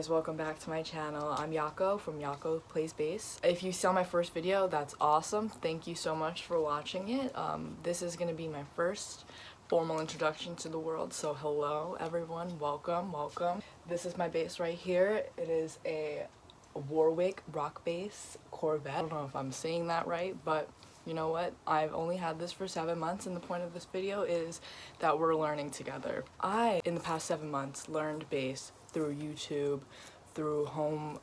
guys, welcome back to my channel. I'm Yako from Yako Plays Bass. If you saw my first video, that's awesome. Thank you so much for watching it. This is going to be my first formal introduction to the world, so hello everyone, welcome. This is my bass right here. It is a Warwick rock bass Corvette. I don't know if I'm saying that right, but you know what? I've only had this for 7 months, and the point of this video is that we're learning together. In the past 7 months, learned bass through YouTube, through home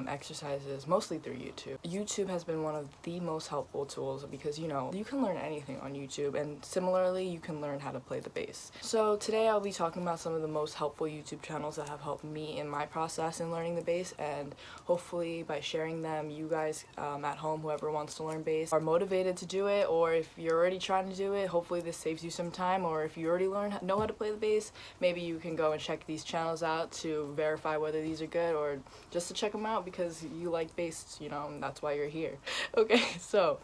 exercises, mostly through YouTube. YouTube has been one of the most helpful tools because, you know, you can learn anything on YouTube, and similarly, you can learn how to play the bass. So today I'll be talking about some of the most helpful YouTube channels that have helped me in my process in learning the bass, and hopefully by sharing them, you guys at home, whoever wants to learn bass, are motivated to do it, or if you're already trying to do it, hopefully this saves you some time, or if you already know how to play the bass, maybe you can go and check these channels out to verify whether these are good, or just to check them out because you like bass, you know, and that's why you're here. Okay, so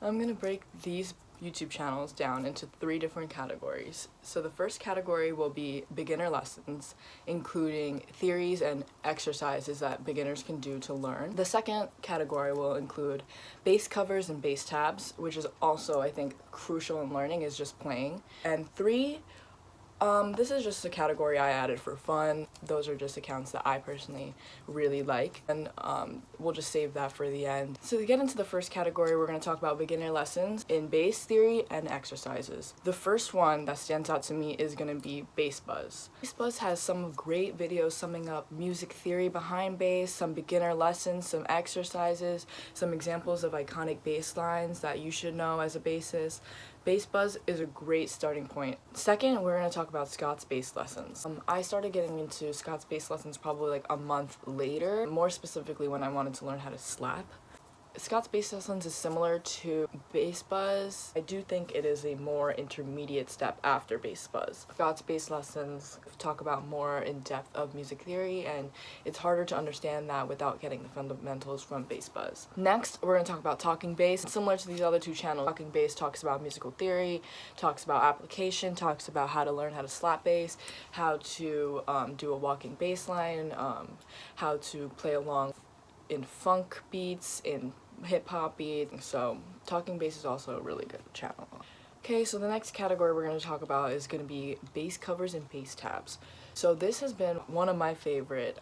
I'm gonna break these YouTube channels down into 3 different categories. So the first category will be beginner lessons, including theories and exercises that beginners can do to learn. The second category will include bass covers and bass tabs, which is also, I think, crucial in learning, is just playing. And 3, this is just a category I added for fun. Those are just accounts that I personally really like, and we'll just save that for the end. So to get into the first category, we're going to talk about beginner lessons in bass theory and exercises. The first one that stands out to me is going to be Bass Buzz. Bass Buzz has some great videos summing up music theory behind bass, some beginner lessons, some exercises, some examples of iconic bass lines that you should know as a bassist. Bass Buzz is a great starting point. Second, we're going to talk about Scott's bass lessons. I started getting into Scott's bass lessons probably like a month later, more specifically when I wanted to learn how to slap. Scott's bass lessons is similar to Bass Buzz. I do think it is a more intermediate step after Bass Buzz. Scott's bass lessons talk about more in depth of music theory, and it's harder to understand that without getting the fundamentals from Bass Buzz. Next, we're going to talk about Talking Bass. Similar to these other 2 channels, Talking Bass talks about musical theory, talks about application, talks about how to learn how to slap bass, how to do a walking bass line, how to play along in funk beats, in hip-hop beats. So Talking Bass is also a really good channel. Okay, so the next category we're going to talk about is going to be bass covers and bass tabs. So this has been one of my favorite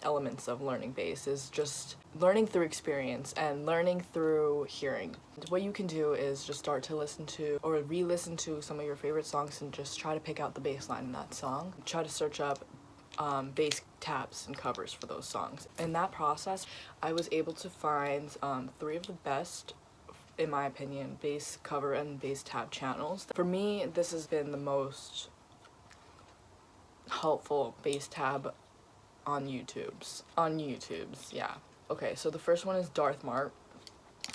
elements of learning bass, is just learning through experience and learning through hearing. What you can do is just start to listen to or re-listen to some of your favorite songs and just try to pick out the bass line in that song. Try to search up bass tabs and covers for those songs. In that process, I was able to find 3 of the best, in my opinion, bass cover and bass tab channels. For me, this has been the most helpful bass tab on YouTube's, yeah. Okay, so the first one is Darth Mart.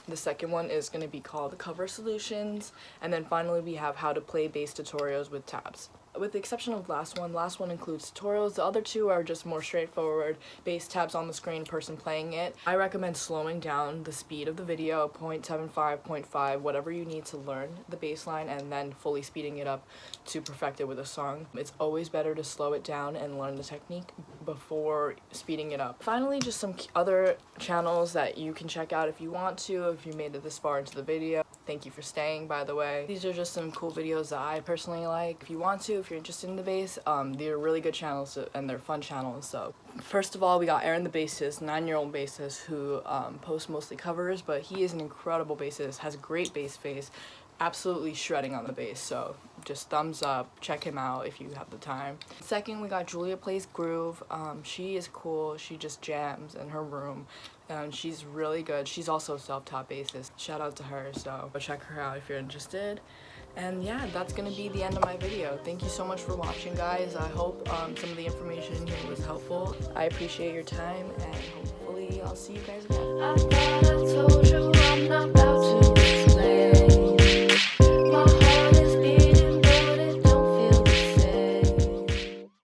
The second one is going to be called Cover Solutions, and then finally we have How to Play Bass Tutorials with Tabs. With the exception of the last one includes tutorials. The other 2 are just more straightforward, bass tabs on the screen, person playing it. I recommend slowing down the speed of the video, 0.75, 0.5, whatever you need to learn the bass line, and then fully speeding it up to perfect it with a song. It's always better to slow it down and learn the technique before speeding it up. Finally, just some other channels that you can check out if you want to, if you made it this far into the video. Thank you for staying, by the way. These are just some cool videos that I personally like. If you want to, if you're interested in the bass, they're really good channels and they're fun channels. So first of all, we got Aaron the bassist, 9-year-old bassist who posts mostly covers, but he is an incredible bassist, has a great bass face, absolutely shredding on the bass. So just thumbs up, check him out if you have the time. Second, we got Julia Plays Groove. She is cool. She just jams in her room. She's really good. She's also a self-taught bassist. Shout out to her, so go check her out if you're interested. And yeah, that's gonna be the end of my video. Thank you so much for watching, guys. I hope some of the information here was helpful. I appreciate your time, and hopefully I'll see you guys again. I thought I told you I'm not about to explain.